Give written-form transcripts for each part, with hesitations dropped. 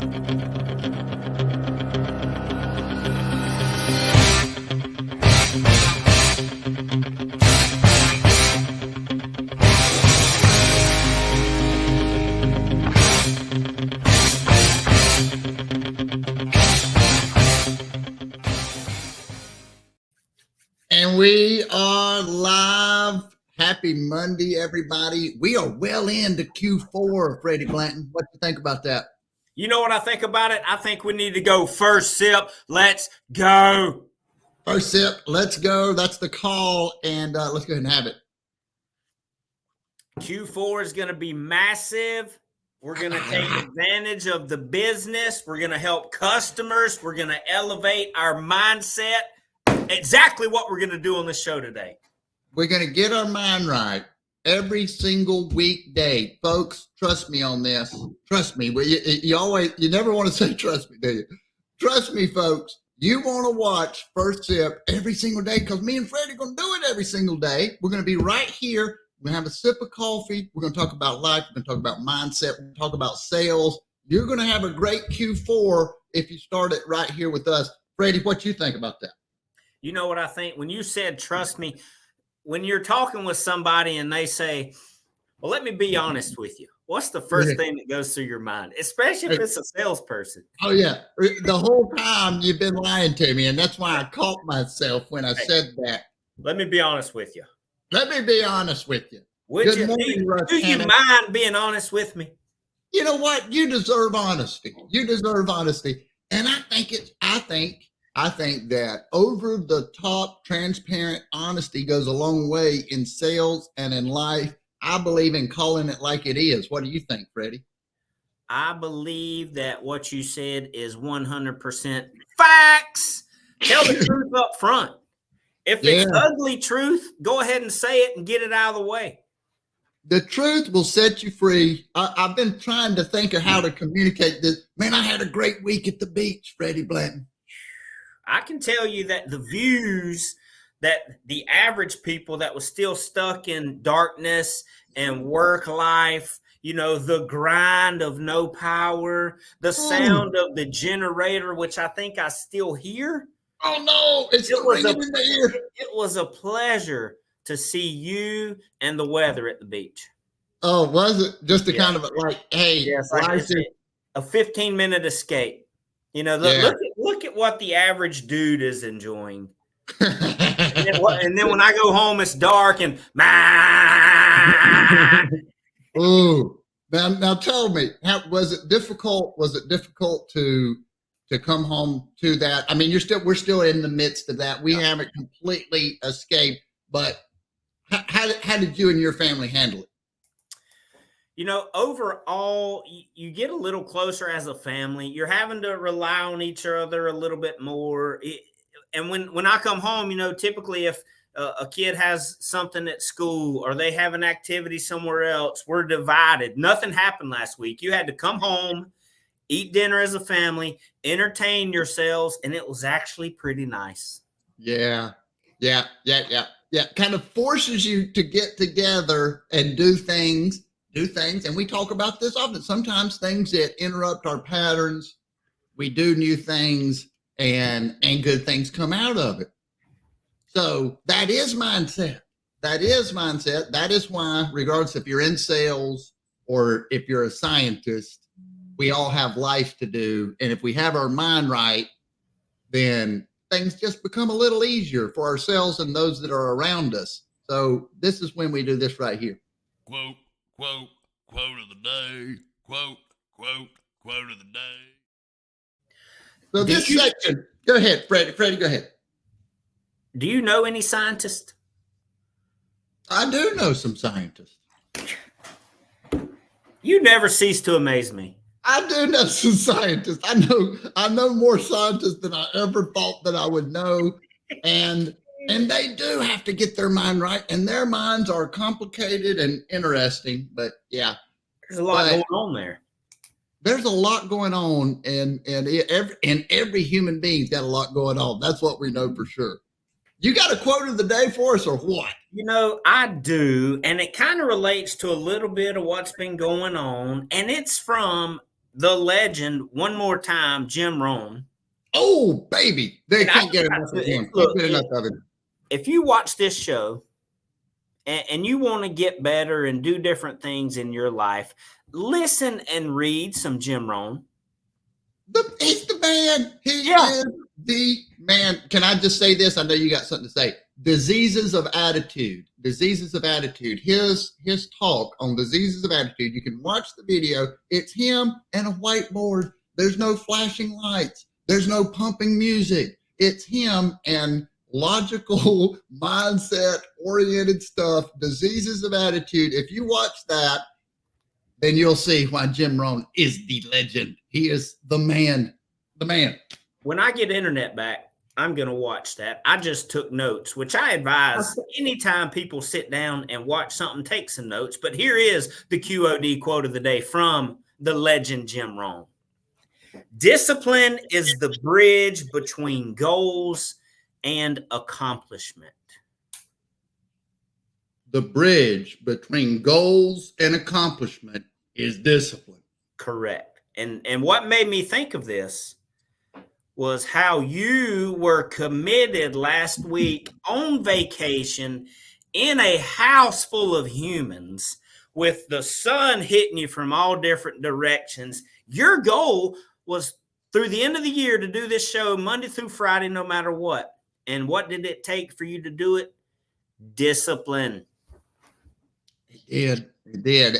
And we are live. Happy Monday, everybody. We are well into Q4, Freddie Blanton. What do you think about that? You know what I think about it? I think we need to go first sip. Let's go. First sip. Let's go. That's the call. And let's go ahead and have it. Q4 is going to be massive. We're going to take advantage of the business. We're going to help customers. We're going to elevate our mindset. Exactly what we're going to do on this show today. We're going to get our mind right every single weekday. Folks, trust me on this. Trust me. You never want to say trust me, do you? Trust me, folks. You want to watch First Sip every single day because me and Freddie are going to do it every single day. We're going to be right here. We're going to have a sip of coffee. We're going to talk about life. We're going to talk about mindset. We're going to talk about sales. You're going to have a great Q4 if you start it right here with us. Freddie, what you think about that? You know what I think? When you said, trust me, when you're talking with somebody and they say, well, let me be honest with you. What's the first thing that goes through your mind, especially if it's a salesperson? Oh, yeah. The whole time you've been lying to me, and that's why I caught myself when I said that. Let me be honest with you. Let me be honest with you. Do you mind being honest with me? You know what? You deserve honesty. You deserve honesty. And I think that over the top, transparent honesty goes a long way in sales and in life. I believe in calling it like it is. What do you think, Freddie? I believe that what you said is 100% facts. Tell the truth up front. If it's ugly truth, go ahead and say it and get it out of the way. The truth will set you free. I've been trying to think of how to communicate this. Man, I had a great week at the beach, Freddie Blanton. I can tell you that the views that the average people that was still stuck in darkness and work life, you know, the grind of no power, the sound of the generator, which I think I still hear. Oh, no, it was a pleasure to see you and the weather at the beach. Oh, was it? Just a kind of like, hey, yes, a 15-minute escape. You know, look at what the average dude is enjoying. and then when I go home, it's dark and Ooh. Now tell me, was it difficult? Was it difficult to come home to that? I mean, we're still in the midst of that. We haven't completely escaped, but how did you and your family handle it? You know, overall, you get a little closer as a family. You're having to rely on each other a little bit more. And when I come home, you know, typically if a kid has something at school or they have an activity somewhere else, we're divided. Nothing happened last week. You had to come home, eat dinner as a family, entertain yourselves, and it was actually pretty nice. Yeah. Kind of forces you to get together and do things. And we talk about this often. Sometimes things that interrupt our patterns, we do new things and good things come out of it. So that is mindset. That is why, regardless if you're in sales or if you're a scientist, we all have life to do. And if we have our mind right, then things just become a little easier for ourselves and those that are around us. So this is when we do this right here. Quote of the day, quote of the day. So this section, go ahead, Freddie, go ahead. Do you know any scientists? I do know some scientists. You never cease to amaze me. I do know some scientists. I know more scientists than I ever thought that I would know. And they do have to get their mind right, and their minds are complicated and interesting. But yeah, there's a lot going on there. There's a lot going on, and every human being's got a lot going on. That's what we know for sure. You got a quote of the day for us, or what? You know, I do, and it kind of relates to a little bit of what's been going on, and it's from the legend, one more time, Jim Rohn. Oh, baby. They And can't get enough of him. Can't get enough of him. If you watch this show and you want to get better and do different things in your life, listen and read some Jim Rohn. He's the man. He Yeah. is the man. Can I just say this? I know you got something to say. Diseases of attitude. Diseases of attitude. His talk on diseases of attitude. You can watch the video. It's him and a whiteboard. There's no flashing lights. There's no pumping music. It's him and logical, mindset oriented stuff. Diseases of attitude. If you watch that, then you'll see why Jim Rohn is the legend. He is the man. The man. When I get internet back, I'm going to watch that. I just took notes, which I advise anytime people sit down and watch something, take some notes. But here is the QOD quote of the day from the legend Jim Rohn. Discipline is the bridge between goals and accomplishment. The bridge between goals and accomplishment is discipline. Correct. And what made me think of this was how you were committed last week on vacation in a house full of humans with the sun hitting you from all different directions. Your goal was through the end of the year to do this show Monday through Friday, no matter what. And what did it take for you to do it? Discipline. It did.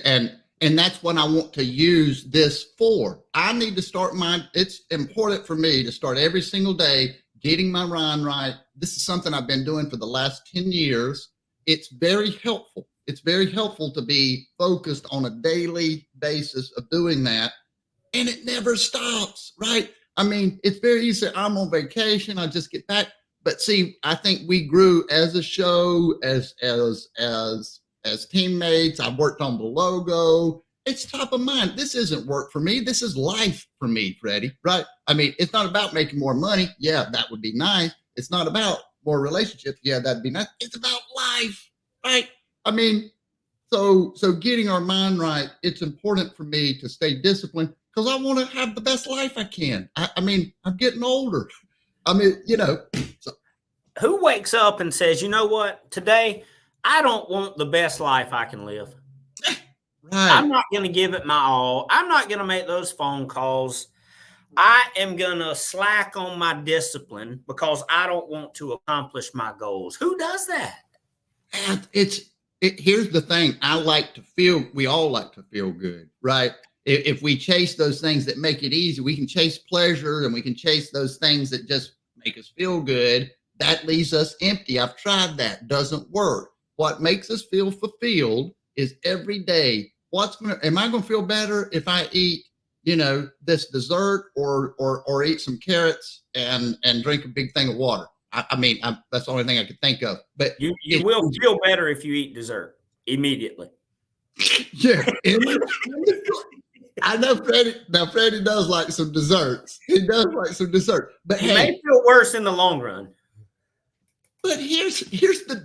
And that's what I want to use this for. I need to start it's important for me to start every single day getting my rhyme right. This is something I've been doing for the last 10 years. It's very helpful. It's very helpful to be focused on a daily basis of doing that. And it never stops, right? I mean, it's very easy. I'm on vacation. I just get back. But see, I think we grew as a show, as teammates. I worked on the logo. It's top of mind. This isn't work for me. This is life for me, Freddie, right? I mean, it's not about making more money. Yeah, that would be nice. It's not about more relationships. Yeah, that'd be nice. It's about life, right? I mean, so getting our mind right, it's important for me to stay disciplined because I want to have the best life I can. I mean, I'm getting older. I mean, so. Who wakes up and says, you know what, today I don't want the best life I can live. Right. I'm not going to give it my all. I'm not going to make those phone calls. I am going to slack on my discipline because I don't want to accomplish my goals. Who does that? And here's the thing. We all like to feel good, right? If we chase those things that make it easy, we can chase pleasure and we can chase those things that just make us feel good. That leaves us empty. I've tried that. Doesn't work. What makes us feel fulfilled is every day. Am I going to feel better if I eat, this dessert or eat some carrots and drink a big thing of water? I mean, that's the only thing I could think of. But you will feel better if you eat dessert immediately. Yeah. I know Freddie does like some desserts. He does like some dessert. But it may feel worse in the long run. But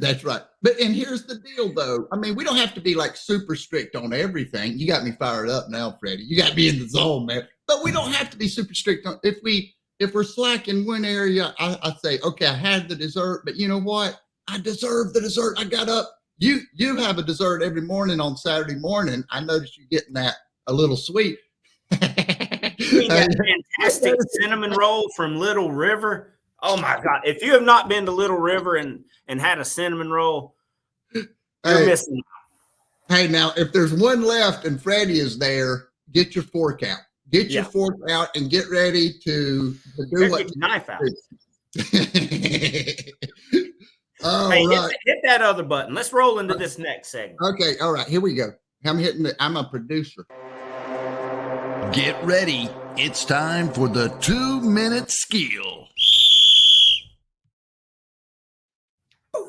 that's right. And here's the deal though. I mean, we don't have to be like super strict on everything. You got me fired up now, Freddie. You got me in the zone, man. But we don't have to be super strict on if we're slack in one area, I say, okay, I had the dessert, but you know what? I deserve the dessert. I got up. You have a dessert every morning on Saturday morning. I noticed you getting that a little sweet. You mean that fantastic cinnamon roll from Little River? Oh my God. If you have not been to Little River and had a cinnamon roll, you're missing out. Hey, now, if there's one left and Freddie is there, get your fork out. Get your fork out and get ready to do what. Get your knife out. Oh, hey, right. hit that other button. Let's roll into this next segment. Okay. All right. Here we go. I'm a producer. Get ready. It's time for the 2-minute skill.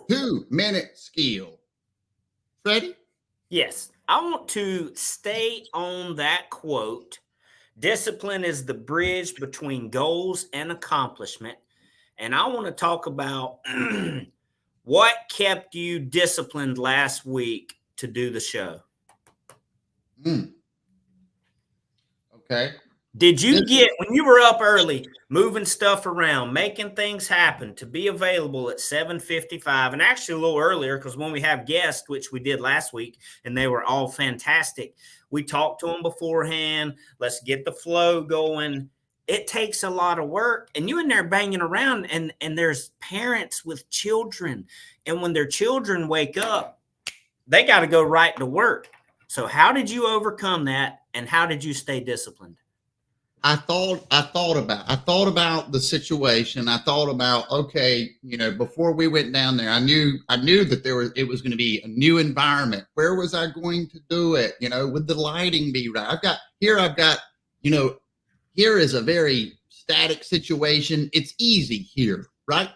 2-minute skill. Freddie? Yes. I want to stay on that quote. Discipline is the bridge between goals and accomplishment. And I want to talk about what kept you disciplined last week to do the show. Okay. Did you This- get, when you were up early, moving stuff around, making things happen, to be available at 7:55, and actually a little earlier, because when we have guests, which we did last week, and they were all fantastic, we talked to them beforehand. Let's get the flow going. It takes a lot of work, and you in there banging around, and there's parents with children, and when their children wake up, they got to go right to work. So how did you overcome that, and how did you stay disciplined? I thought about the situation. I thought about, okay, before we went down there, I knew that it was going to be a new environment. Where was I going to do it? Would the lighting be right? Here is a very static situation. It's easy here, right?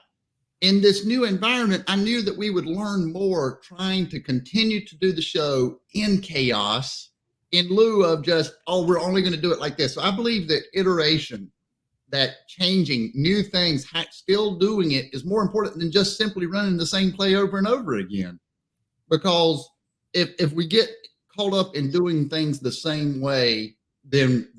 In this new environment, I knew that we would learn more trying to continue to do the show in chaos, in lieu of just, we're only going to do it like this. So I believe that iteration, that changing new things, still doing it, is more important than just simply running the same play over and over again. Because if we get caught up in doing things the same way, then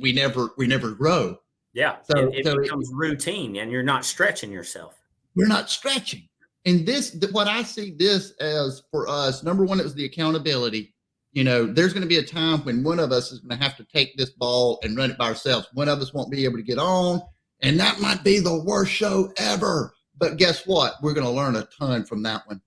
we never grow. Yeah, So it becomes routine, and you're not stretching yourself. We're not stretching. And what I see this as for us, number one, it was the accountability. There's going to be a time when one of us is going to have to take this ball and run it by ourselves. One of us won't be able to get on, and that might be the worst show ever. But guess what? We're going to learn a ton from that one.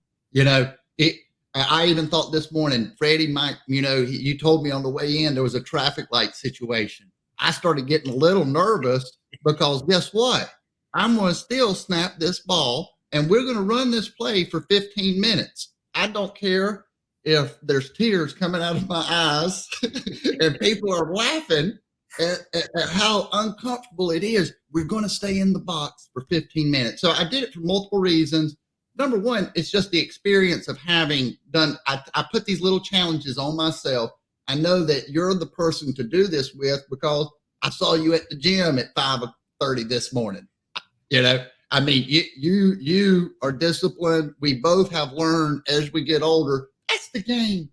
I even thought this morning, Freddie, Mike, you told me on the way in there was a traffic light situation. I started getting a little nervous because guess what? I'm going to still snap this ball, and we're going to run this play for 15 minutes. I don't care if there's tears coming out of my eyes and people are laughing at how uncomfortable it is. We're going to stay in the box for 15 minutes. So I did it for multiple reasons. Number one, it's just the experience of having done, I put these little challenges on myself. I know that you're the person to do this with because I saw you at the gym at 5:30 this morning. I mean, you are disciplined. We both have learned as we get older. That's the game.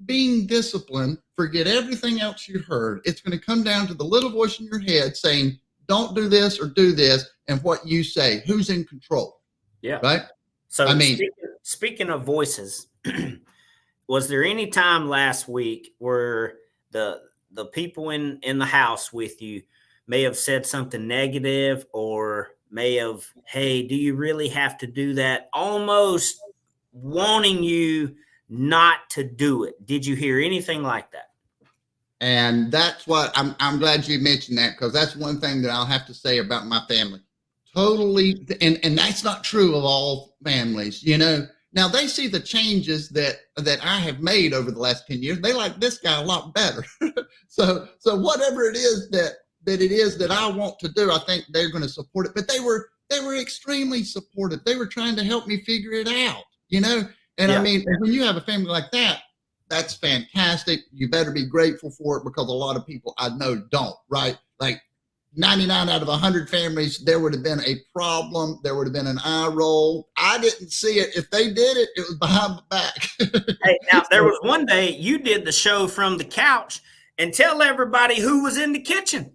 Being disciplined, forget everything else you heard. It's going to come down to the little voice in your head saying, don't do this or do this, and what you say. Who's in control? Yeah. Right? So speaking of voices, was there any time last week where the people in the house with you may have said something negative, or may have, hey, do you really have to do that? Almost wanting you not to do it. Did you hear anything like that? And that's what I'm glad you mentioned that, because that's one thing that I'll have to say about my family. Totally. And that's not true of all families. Now they see the changes that I have made over the last 10 years. They like this guy a lot better. So whatever it is that I want to do, I think they're going to support it. But they were extremely supportive. They were trying to help me figure it out, And yeah. I mean, when you have a family like that, that's fantastic. You better be grateful for it, because a lot of people I know don't, right? Like 99 out of 100 families, there would have been a problem. There would have been an eye roll. I didn't see it. If they did it, it was behind my back. Hey, now there was one day you did the show from the couch, and tell everybody who was in the kitchen.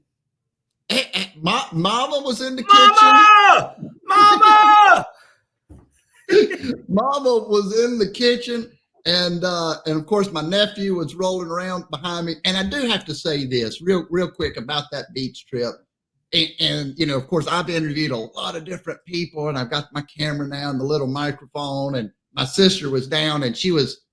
Mama was in the kitchen. Mama! Mama was in the kitchen, and of course my nephew was rolling around behind me. And I do have to say this real quick about that beach trip. And of course, I've interviewed a lot of different people, and I've got my camera now and the little microphone. And my sister was down, and she was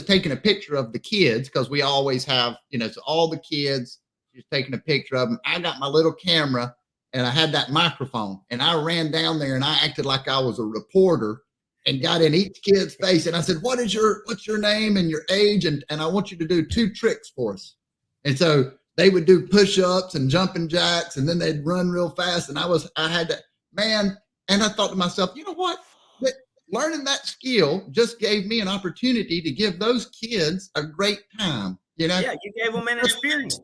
taking a picture of the kids, because we always have, so all the kids. She was taking a picture of them. I got my little camera, and I had that microphone, and I ran down there, and I acted like I was a reporter, and got in each kid's face, and I said, what's your name and your age, and I want you to do 2 tricks for us. And so they would do push-ups and jumping jacks, and then they'd run real fast, and I had that, man, and I thought to myself, you know what? Learning that skill just gave me an opportunity to give those kids a great time. Yeah, you gave them an experience.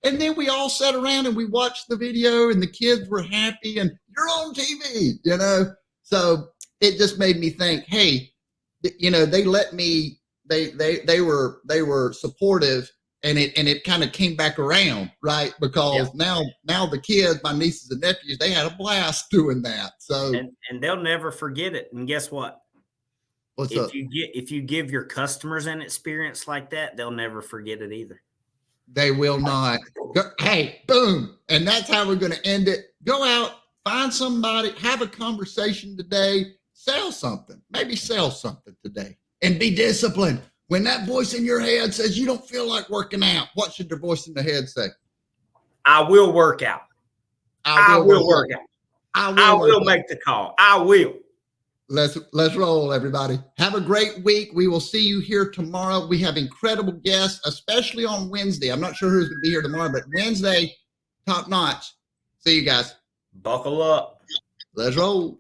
And then we all sat around and we watched the video, and the kids were happy, and you're on TV, So it just made me think, hey, they let me, they were supportive, and it kind of came back around, right? Because now the kids, my nieces and nephews, they had a blast doing that. So and they'll never forget it. And guess what? what's up? If you give your customers an experience like that, they'll never forget it either. They will not. Hey, boom. And that's how we're going to end it. Go out, find somebody, have a conversation today, sell something, maybe sell something today, and be disciplined. When that voice in your head says you don't feel like working out, what should your voice in the head say? I will work out. I will work out. I will make the call. I will. Let's roll, everybody. Have a great week. We will see you here tomorrow. We have incredible guests, especially on Wednesday. I'm not sure who's going to be here tomorrow, but Wednesday, top notch. See you guys. Buckle up. Let's roll.